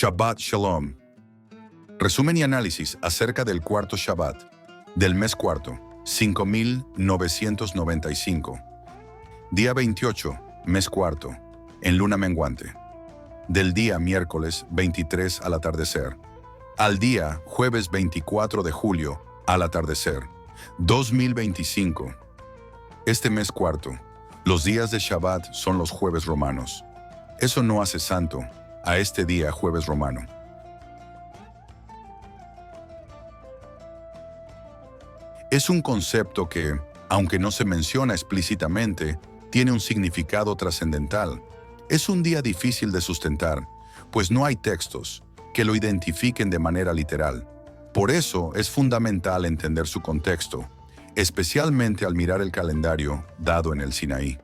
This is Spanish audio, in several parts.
Shabbat Shalom. Resumen y análisis acerca del cuarto Shabbat, del mes cuarto, 5995. Día 28, mes cuarto, en luna menguante. Del día miércoles 23 al atardecer. Al día jueves 24 de julio al atardecer. 2025. Este mes cuarto, los días de Shabbat son los jueves romanos. Eso no hace santo a este día jueves romano. Es un concepto que, aunque no se menciona explícitamente, tiene un significado trascendental. Es un día difícil de sustentar, pues no hay textos que lo identifiquen de manera literal. Por eso es fundamental entender su contexto, especialmente al mirar el calendario dado en el Sinaí.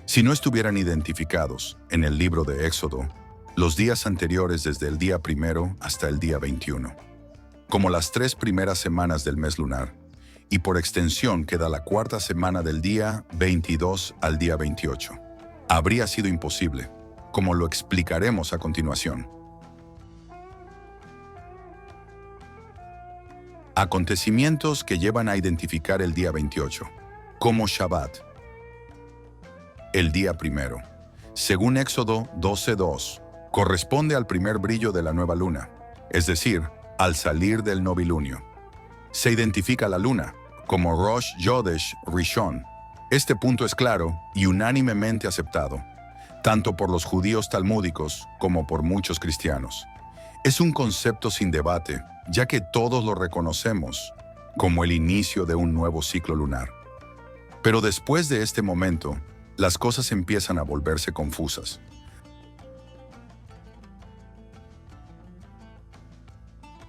Si no estuvieran identificados en el libro de Éxodo, los días anteriores desde el día 1 hasta el día 21, como las 3 primeras semanas del mes lunar, y por extensión queda la cuarta semana del día 22 al día 28, habría sido imposible, como lo explicaremos a continuación. Acontecimientos que llevan a identificar el día 28 como Shabbat. El día 1, según Éxodo 12:2, corresponde al primer brillo de la nueva luna, es decir, al salir del novilunio. Se identifica la luna como Rosh Chodesh Rishon. Este punto es claro y unánimemente aceptado, tanto por los judíos talmúdicos como por muchos cristianos. Es un concepto sin debate, ya que todos lo reconocemos como el inicio de un nuevo ciclo lunar. Pero después de este momento, las cosas empiezan a volverse confusas.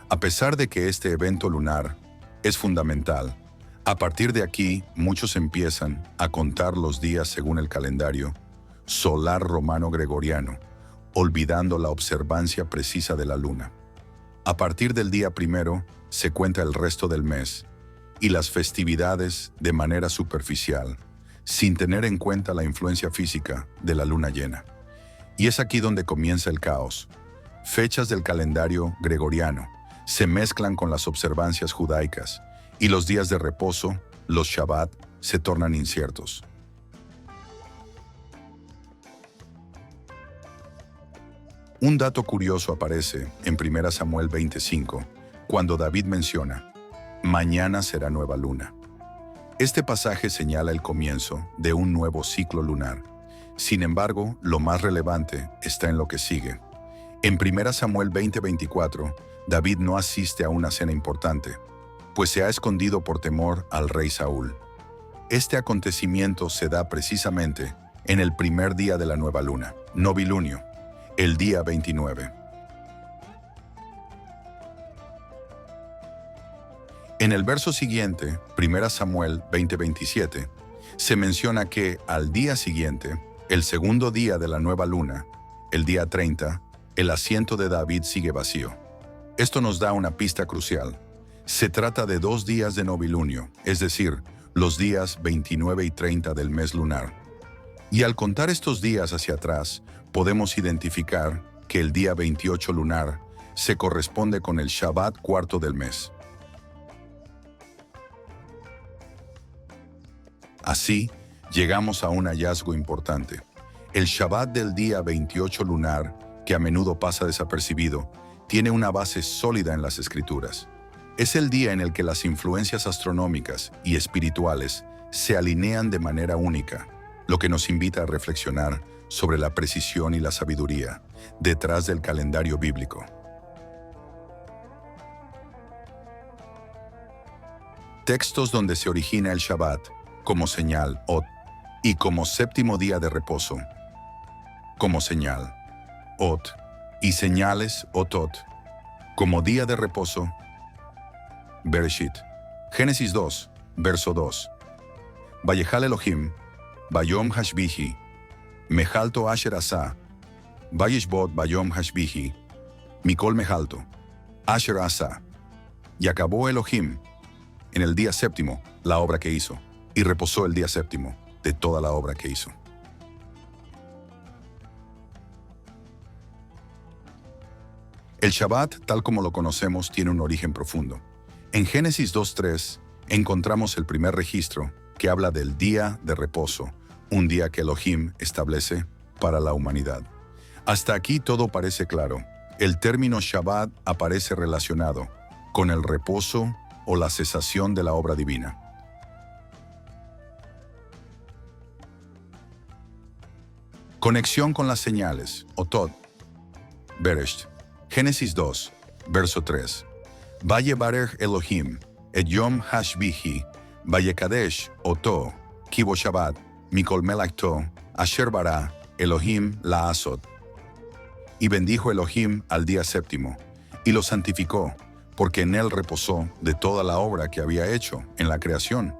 A pesar de que este evento lunar es fundamental, a partir de aquí muchos empiezan a contar los días según el calendario solar romano gregoriano, olvidando la observancia precisa de la luna. A partir del día 1 se cuenta el resto del mes y las festividades de manera superficial, sin tener en cuenta la influencia física de la luna llena. Y es aquí donde comienza el caos. Fechas del calendario gregoriano se mezclan con las observancias judaicas y los días de reposo, los Shabbat, se tornan inciertos. Un dato curioso aparece en 1 Samuel 25, cuando David menciona: mañana será nueva luna. Este pasaje señala el comienzo de un nuevo ciclo lunar. Sin embargo, lo más relevante está en lo que sigue. En 1 Samuel 20:24, David no asiste a una cena importante, pues se ha escondido por temor al rey Saúl. Este acontecimiento se da precisamente en el primer día de la nueva luna, novilunio, el día 29. En el verso siguiente, 1 Samuel 20:27, se menciona que al día siguiente, el segundo día de la nueva luna, el día 30, el asiento de David sigue vacío. Esto nos da una pista crucial. Se trata de 2 días de novilunio, es decir, los días 29 y 30 del mes lunar. Y al contar estos días hacia atrás, podemos identificar que el día 28 lunar se corresponde con el Shabbat cuarto del mes. Así, llegamos a un hallazgo importante. El Shabbat del día 28 lunar, que a menudo pasa desapercibido, tiene una base sólida en las Escrituras. Es el día en el que las influencias astronómicas y espirituales se alinean de manera única, lo que nos invita a reflexionar sobre la precisión y la sabiduría detrás del calendario bíblico. Textos donde se origina el Shabbat como señal, Ot, y como séptimo día de reposo, como señal, Ot, y señales, Otot, como día de reposo, Bereshit. Génesis 2, verso 2. Vayejal Elohim, Bayom Hashbihi, Mehalto Asher Asa, Vayishbot Bayom Hashbihi, Mikol Mehalto, Asher Asa. Y acabó Elohim en el día séptimo la obra que hizo, y reposó el día séptimo de toda la obra que hizo. El Shabbat, tal como lo conocemos, tiene un origen profundo. En Génesis 2:3 encontramos el primer registro que habla del día de reposo, un día que Elohim establece para la humanidad. Hasta aquí todo parece claro. El término Shabbat aparece relacionado con el reposo o la cesación de la obra divina. Conexión con las señales, Otot. Beresh. Génesis 2, verso 3. Vayebarech Elohim, et Yom Hashbihi, Vayekadesh, Oto, Kibo Shabbat, Mikol Melachto, Asher bara, Elohim Laasot. Y bendijo Elohim al día séptimo, y lo santificó, porque en él reposó de toda la obra que había hecho en la creación.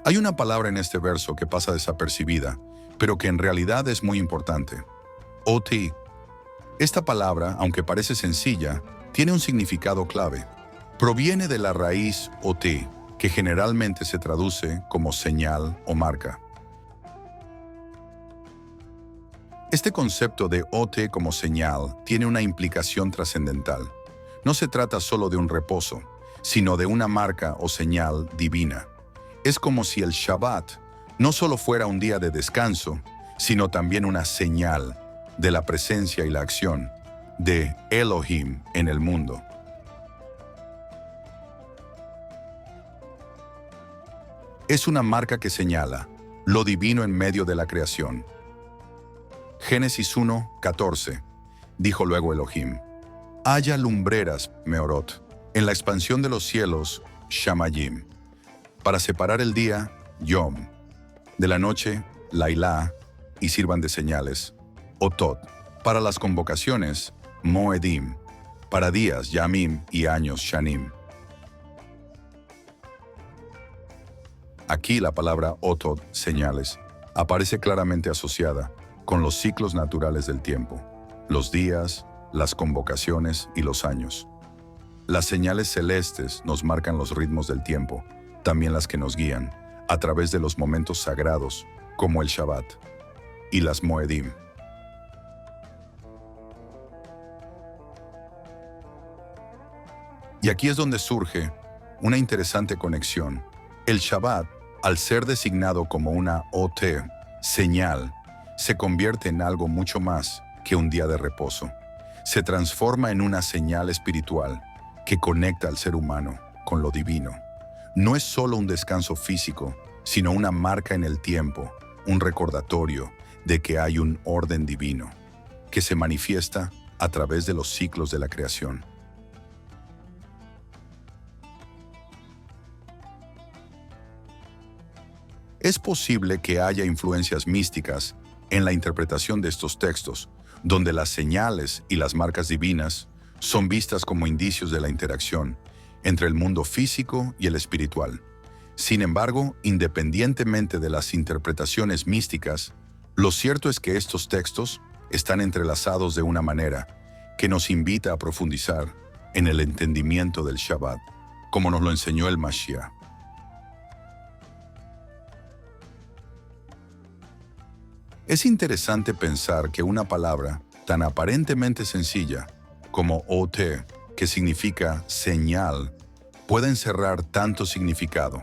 Hay una palabra en este verso que pasa desapercibida, pero que en realidad es muy importante. Oti. Esta palabra, aunque parece sencilla, tiene un significado clave. Proviene de la raíz oti, que generalmente se traduce como señal o marca. Este concepto de ote como señal tiene una implicación trascendental. No se trata solo de un reposo, sino de una marca o señal divina. Es como si el Shabbat no solo fuera un día de descanso, sino también una señal de la presencia y la acción de Elohim en el mundo. Es una marca que señala lo divino en medio de la creación. Génesis 1:14. Dijo luego Elohim: haya lumbreras, Meorot, en la expansión de los cielos, Shamayim, para separar el día, Yom, de la noche, Lailá, y sirvan de señales, Otot, para las convocaciones, Moedim, para días, Yamim, y años, Shanim. Aquí la palabra Otot, señales, aparece claramente asociada con los ciclos naturales del tiempo, los días, las convocaciones y los años. Las señales celestes nos marcan los ritmos del tiempo, también las que nos guían, a través de los momentos sagrados, como el Shabbat, y las Moedim. Y aquí es donde surge una interesante conexión. El Shabbat, al ser designado como una OT, señal, se convierte en algo mucho más que un día de reposo. Se transforma en una señal espiritual que conecta al ser humano con lo divino. No es solo un descanso físico, sino una marca en el tiempo, un recordatorio de que hay un orden divino, que se manifiesta a través de los ciclos de la creación. Es posible que haya influencias místicas en la interpretación de estos textos, donde las señales y las marcas divinas son vistas como indicios de la interacción entre el mundo físico y el espiritual. Sin embargo, independientemente de las interpretaciones místicas, lo cierto es que estos textos están entrelazados de una manera que nos invita a profundizar en el entendimiento del Shabbat, como nos lo enseñó el Mashiach. Es interesante pensar que una palabra tan aparentemente sencilla como OT, que significa señal, puede encerrar tanto significado.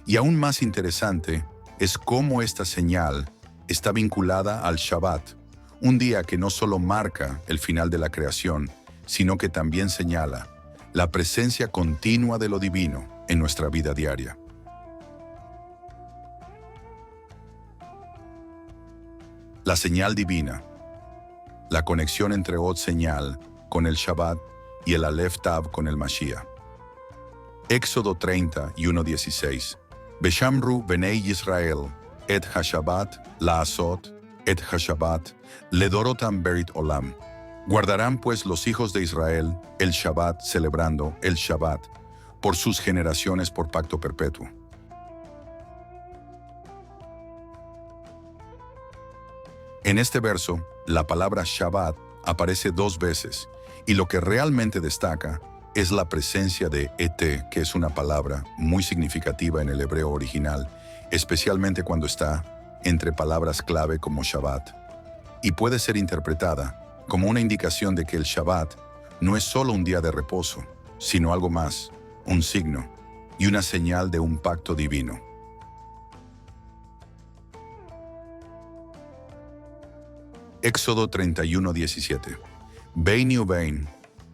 Y aún más interesante es cómo esta señal está vinculada al Shabbat, un día que no solo marca el final de la creación, sino que también señala la presencia continua de lo divino en nuestra vida diaria. La señal divina, la conexión entre Od señal con el Shabbat y el Aleph Tav con el Mashiach. Éxodo 30 y 1:16. Beshamru Benei Yisrael, et Hashabbat, Laasot, et Hashabbat, Ledorotam Berit Olam. Guardarán pues los hijos de Israel el Shabbat, celebrando el Shabbat, por sus generaciones por pacto perpetuo. En este verso, la palabra Shabbat aparece 2 veces, y lo que realmente destaca es la presencia de et, que es una palabra muy significativa en el hebreo original, especialmente cuando está entre palabras clave como Shabbat, y puede ser interpretada como una indicación de que el Shabbat no es solo un día de reposo, sino algo más, un signo y una señal de un pacto divino. Éxodo 31:17. Beini ubein,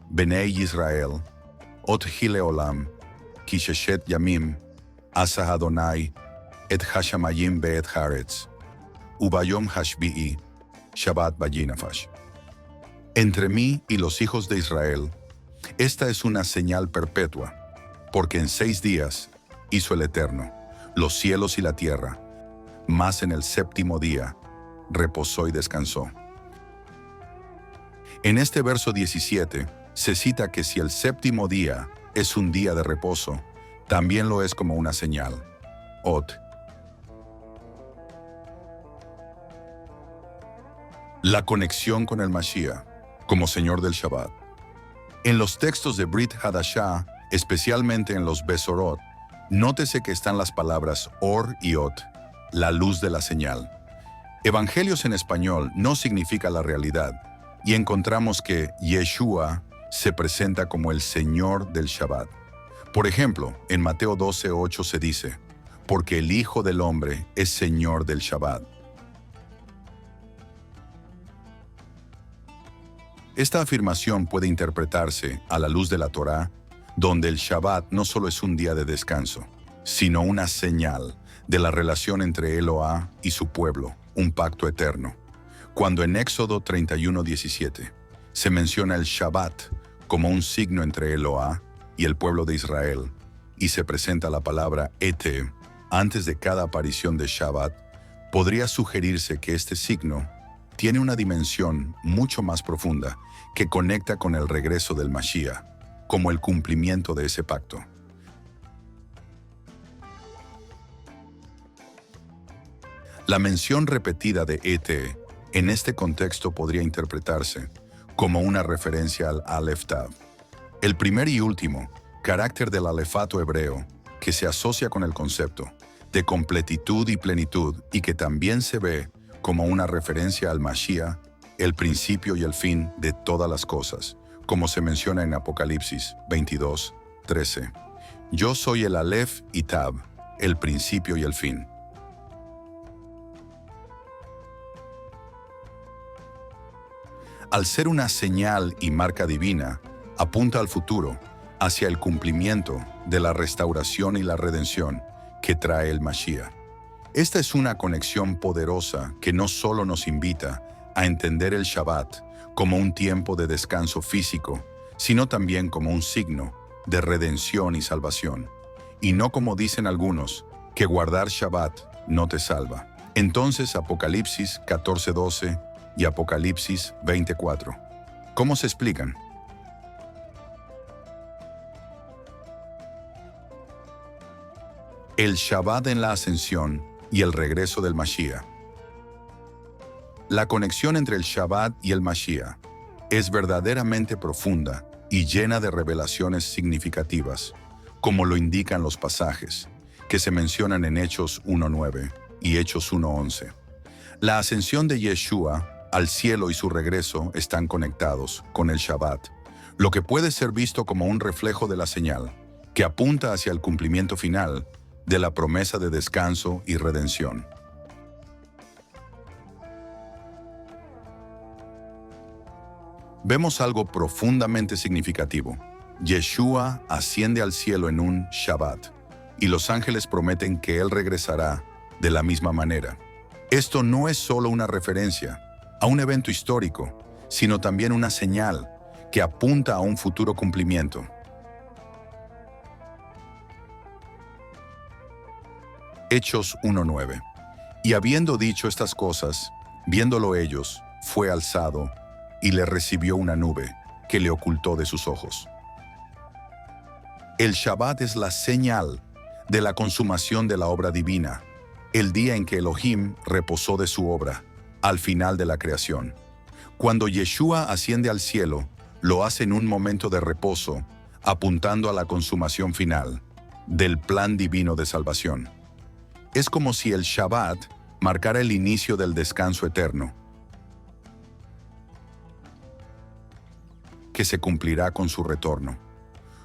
Benei Israel, ot hile olam, kisheshet yamim, asa Adonai, et hashamayim beet haaretz, ubayom hashbi'i, Shabbat bayinafash. Entre mí y los hijos de Israel, esta es una señal perpetua, porque en 6 días hizo el Eterno los cielos y la tierra, mas en el 7º día reposó y descansó. En este verso 17 se cita que si el 7º día es un día de reposo, también lo es como una señal. Ot. La conexión con el Mashiach como Señor del Shabbat. En los textos de Brit Hadashah, especialmente en los Besorot, nótese que están las palabras Or y Ot, la luz de la señal. Evangelios en español no significa la realidad, y encontramos que Yeshua se presenta como el Señor del Shabbat. Por ejemplo, en Mateo 12:8 se dice, porque el Hijo del Hombre es Señor del Shabbat. Esta afirmación puede interpretarse a la luz de la Torá, donde el Shabbat no solo es un día de descanso, sino una señal de la relación entre Eloá y su pueblo, un pacto eterno. Cuando en Éxodo 31:17 se menciona el Shabbat como un signo entre Eloá y el pueblo de Israel, y se presenta la palabra Ete antes de cada aparición de Shabbat, podría sugerirse que este signo tiene una dimensión mucho más profunda que conecta con el regreso del Mashiach, como el cumplimiento de ese pacto. La mención repetida de Ete en este contexto podría interpretarse como una referencia al Aleph Tav, el primer y último carácter del alefato hebreo que se asocia con el concepto de completitud y plenitud y que también se ve como una referencia al Mashiach, el principio y el fin de todas las cosas, como se menciona en Apocalipsis 22:13. Yo soy el Aleph y Tab, el principio y el fin. Al ser una señal y marca divina, apunta al futuro, hacia el cumplimiento de la restauración y la redención que trae el Mashiach. Esta es una conexión poderosa que no solo nos invita a entender el Shabbat como un tiempo de descanso físico, sino también como un signo de redención y salvación. Y no como dicen algunos, que guardar Shabbat no te salva. Entonces Apocalipsis 14:12 y Apocalipsis 20:4. ¿Cómo se explican? El Shabbat en la ascensión y el regreso del Mashiach. La conexión entre el Shabbat y el Mashiach es verdaderamente profunda y llena de revelaciones significativas, como lo indican los pasajes que se mencionan en Hechos 1:9 y Hechos 1:11. La ascensión de Yeshua al cielo y su regreso están conectados con el Shabbat, lo que puede ser visto como un reflejo de la señal que apunta hacia el cumplimiento final de la promesa de descanso y redención. Vemos algo profundamente significativo. Yeshua asciende al cielo en un Shabbat, y los ángeles prometen que Él regresará de la misma manera. Esto no es solo una referencia a un evento histórico, sino también una señal que apunta a un futuro cumplimiento. Hechos 1:9. Y habiendo dicho estas cosas, viéndolo ellos, fue alzado, y le recibió una nube que le ocultó de sus ojos. El Shabbat es la señal de la consumación de la obra divina, el día en que Elohim reposó de su obra, al final de la creación. Cuando Yeshua asciende al cielo, lo hace en un momento de reposo, apuntando a la consumación final del plan divino de salvación. Es como si el Shabbat marcara el inicio del descanso eterno, que se cumplirá con su retorno.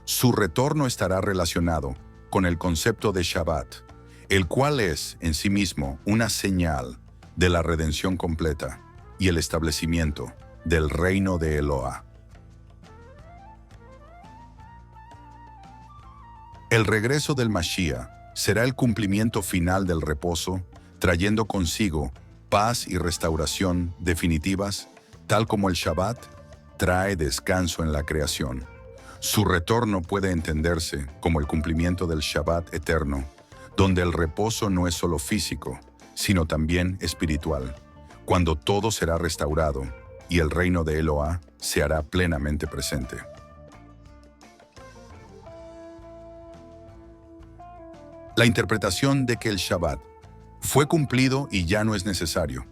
Su retorno estará relacionado con el concepto de Shabbat, el cual es en sí mismo una señal de la redención completa y el establecimiento del reino de Eloah. El regreso del Mashiach será el cumplimiento final del reposo, trayendo consigo paz y restauración definitivas, tal como el Shabbat trae descanso en la creación. Su retorno puede entenderse como el cumplimiento del Shabbat eterno, donde el reposo no es solo físico, sino también espiritual, cuando todo será restaurado y el reino de Eloah se hará plenamente presente. La interpretación de que el Shabbat fue cumplido y ya no es necesario.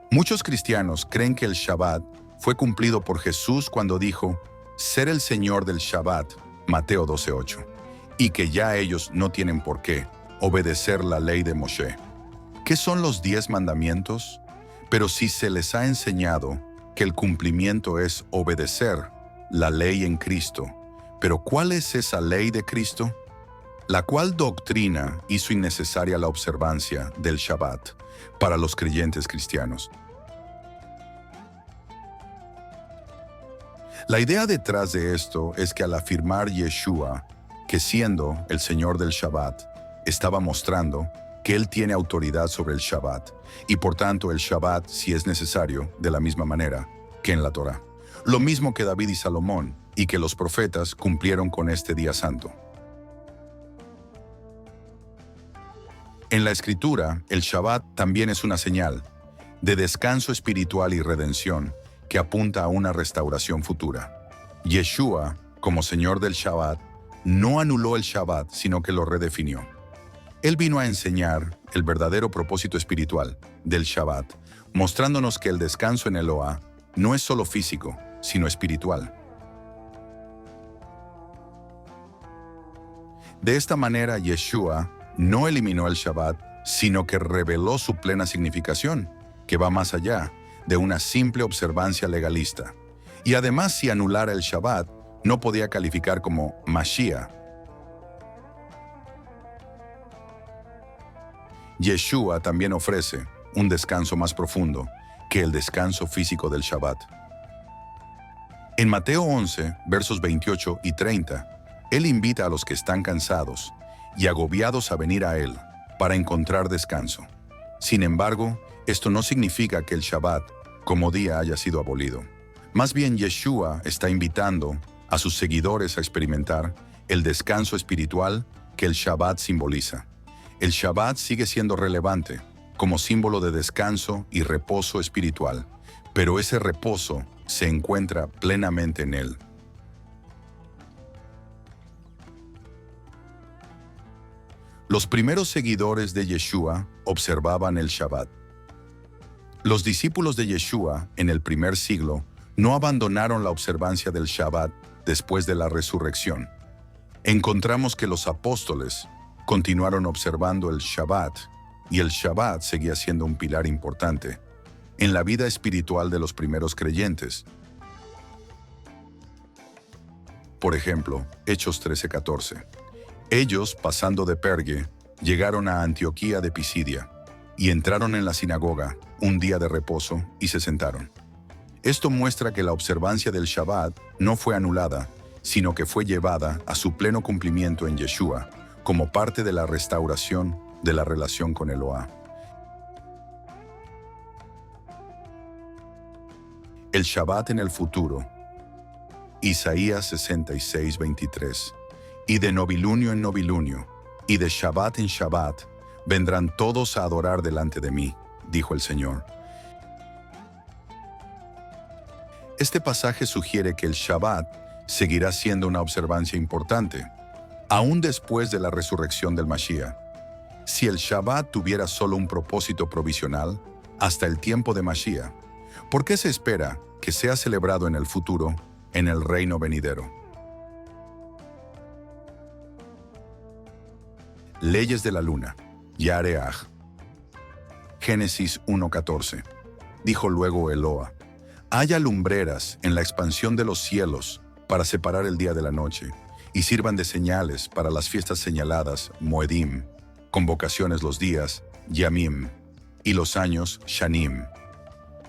Muchos cristianos creen que el Shabbat fue cumplido por Jesús cuando dijo, ser el Señor del Shabbat, Mateo 12:8, y que ya ellos no tienen por qué obedecer la ley de Moshe. ¿Qué son los 10 mandamientos? Pero si se les ha enseñado que el cumplimiento es obedecer la ley en Cristo, ¿pero cuál es esa ley de Cristo? La cual doctrina hizo innecesaria la observancia del Shabbat para los creyentes cristianos. La idea detrás de esto es que al afirmar Yeshua, que siendo el Señor del Shabbat, estaba mostrando que Él tiene autoridad sobre el Shabbat, y por tanto el Shabbat, si es necesario, de la misma manera que en la Torá. Lo mismo que David y Salomón, y que los profetas cumplieron con este día santo. En la Escritura, el Shabbat también es una señal de descanso espiritual y redención que apunta a una restauración futura. Yeshua, como Señor del Shabbat, no anuló el Shabbat, sino que lo redefinió. Él vino a enseñar el verdadero propósito espiritual del Shabbat, mostrándonos que el descanso en Eloah no es solo físico, sino espiritual. De esta manera, Yeshua no eliminó el Shabbat, sino que reveló su plena significación, que va más allá de una simple observancia legalista. Y además, si anulara el Shabbat, no podía calificar como Mashiach. Yeshua también ofrece un descanso más profundo que el descanso físico del Shabbat. En Mateo 11, versos 28 y 30, Él invita a los que están cansados y agobiados a venir a Él para encontrar descanso. Sin embargo, esto no significa que el Shabbat como día haya sido abolido. Más bien, Yeshua está invitando a sus seguidores a experimentar el descanso espiritual que el Shabbat simboliza. El Shabbat sigue siendo relevante como símbolo de descanso y reposo espiritual, pero ese reposo se encuentra plenamente en Él. Los primeros seguidores de Yeshua observaban el Shabbat. Los discípulos de Yeshua en el primer siglo no abandonaron la observancia del Shabbat después de la resurrección. Encontramos que los apóstoles continuaron observando el Shabbat, y el Shabbat seguía siendo un pilar importante en la vida espiritual de los primeros creyentes. Por ejemplo, Hechos 13:14. Ellos, pasando de Perge, llegaron a Antioquía de Pisidia y entraron en la sinagoga un día de reposo y se sentaron. Esto muestra que la observancia del Shabbat no fue anulada, sino que fue llevada a su pleno cumplimiento en Yeshua, como parte de la restauración de la relación con Eloah. El Shabbat en el futuro. Isaías 66:23. Y de novilunio en novilunio, y de Shabbat en Shabbat, vendrán todos a adorar delante de mí, dijo el Señor. Este pasaje sugiere que el Shabbat seguirá siendo una observancia importante, aún después de la resurrección del Mashiach. Si el Shabbat tuviera solo un propósito provisional, hasta el tiempo de Mashiach, ¿por qué se espera que sea celebrado en el futuro, en el reino venidero? Leyes de la luna, Yareaj. Génesis 1:14. Dijo luego Eloah: Haya lumbreras en la expansión de los cielos para separar el día de la noche, y sirvan de señales para las fiestas señaladas Moedim, convocaciones los días Yamim, y los años Shanim.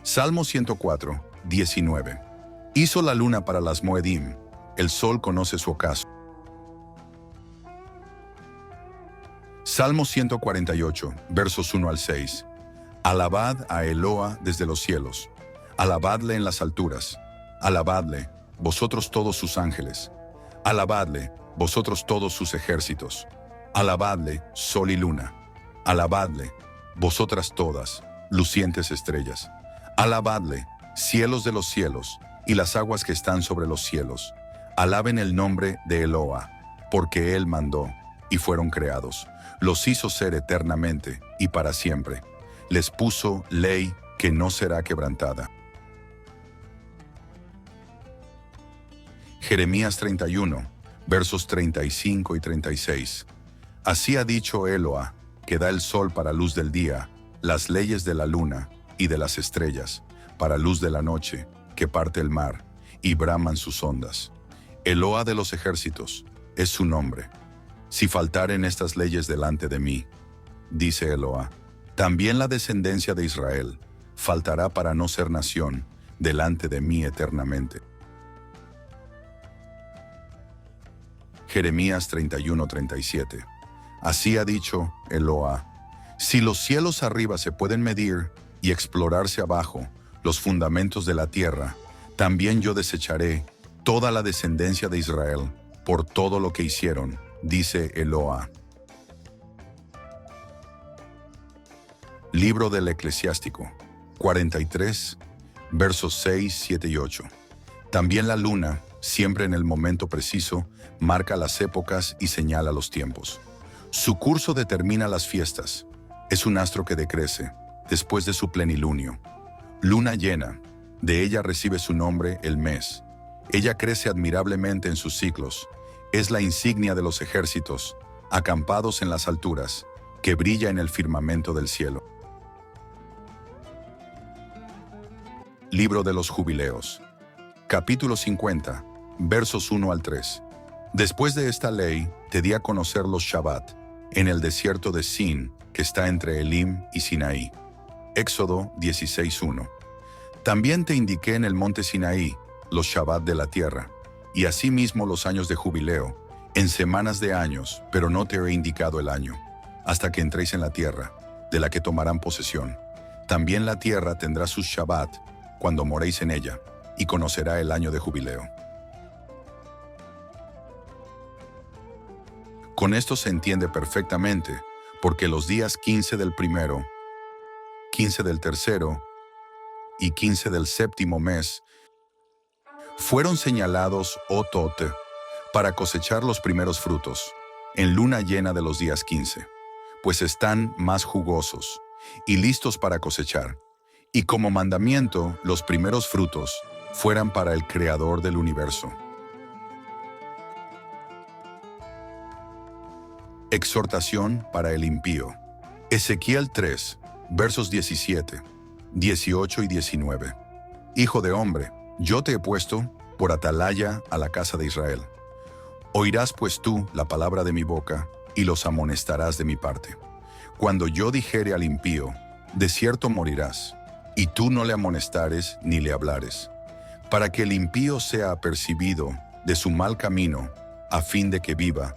Salmo 104, 19. Hizo la luna para las Moedim, el sol conoce su ocaso. Salmo 148, versos 1 al 6. Alabad a Eloa desde los cielos, alabadle en las alturas, alabadle, vosotros todos sus ángeles, alabadle, vosotros todos sus ejércitos, alabadle, sol y luna, alabadle, vosotras todas, lucientes estrellas, alabadle, cielos de los cielos, y las aguas que están sobre los cielos, alaben el nombre de Eloa, porque Él mandó, y fueron creados, los hizo ser eternamente y para siempre, les puso ley que no será quebrantada. Jeremías 31, versos 35 y 36. Así ha dicho Eloa, que da el sol para luz del día, las leyes de la luna y de las estrellas, para luz de la noche, que parte el mar, y braman sus ondas. Eloa de los ejércitos, es su nombre. Si faltaren estas leyes delante de mí, dice Eloa, también la descendencia de Israel faltará para no ser nación delante de mí eternamente. Jeremías 31:37. Así ha dicho Eloa, si los cielos arriba se pueden medir y explorarse abajo los fundamentos de la tierra, también yo desecharé toda la descendencia de Israel por todo lo que hicieron, dice Eloa. Libro del Eclesiástico, 43, versos 6, 7 y 8. También la luna, siempre en el momento preciso, marca las épocas y señala los tiempos. Su curso determina las fiestas. Es un astro que decrece, después de su plenilunio. Luna llena, de ella recibe su nombre el mes. Ella crece admirablemente en sus ciclos. Es la insignia de los ejércitos, acampados en las alturas, que brilla en el firmamento del cielo. Libro de los Jubileos, capítulo 50, versos 1 al 3. Después de esta ley, te di a conocer los Shabbat, en el desierto de Sin, que está entre Elim y Sinaí. Éxodo 16:1. También te indiqué en el monte Sinaí los Shabbat de la tierra, y asimismo los años de jubileo, en semanas de años, pero no te he indicado el año, hasta que entréis en la tierra, de la que tomarán posesión. También la tierra tendrá sus Shabbat, cuando moréis en ella, y conocerá el año de jubileo. Con esto se entiende perfectamente, porque los días 15 del primero, 15 del tercero y 15 del séptimo mes fueron señalados Otot para cosechar los primeros frutos, en luna llena de los días 15, pues están más jugosos y listos para cosechar, y como mandamiento los primeros frutos fueran para el Creador del universo. Exhortación para el impío. Ezequiel 3, versos 17, 18 y 19. Hijo de hombre, yo te he puesto por atalaya a la casa de Israel. Oirás pues tú la palabra de mi boca, y los amonestarás de mi parte. Cuando yo dijere al impío, de cierto morirás, y tú no le amonestares ni le hablares, para que el impío sea apercibido de su mal camino, a fin de que viva.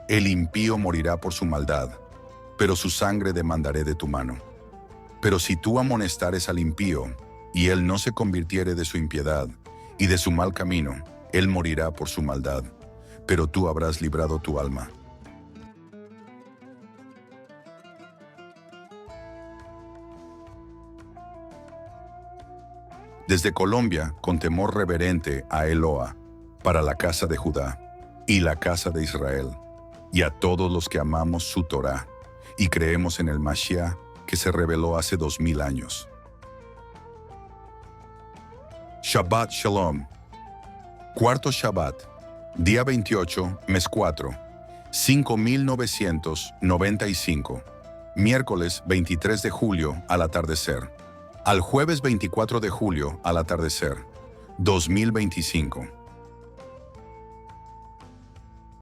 El impío morirá por su maldad, pero su sangre demandaré de tu mano. Pero si tú amonestares al impío, y él no se convirtiere de su impiedad, y de su mal camino, él morirá por su maldad, pero tú habrás librado tu alma. Desde Colombia, con temor reverente a Eloa, para la casa de Judá, y la casa de Israel, y a todos los que amamos su Torá, y creemos en el Mashiach que se reveló hace 2000 años. Shabbat Shalom. Cuarto Shabbat, día 28, mes 4, 5995, miércoles 23 de julio al atardecer. Al jueves 24 de julio al atardecer, 2025.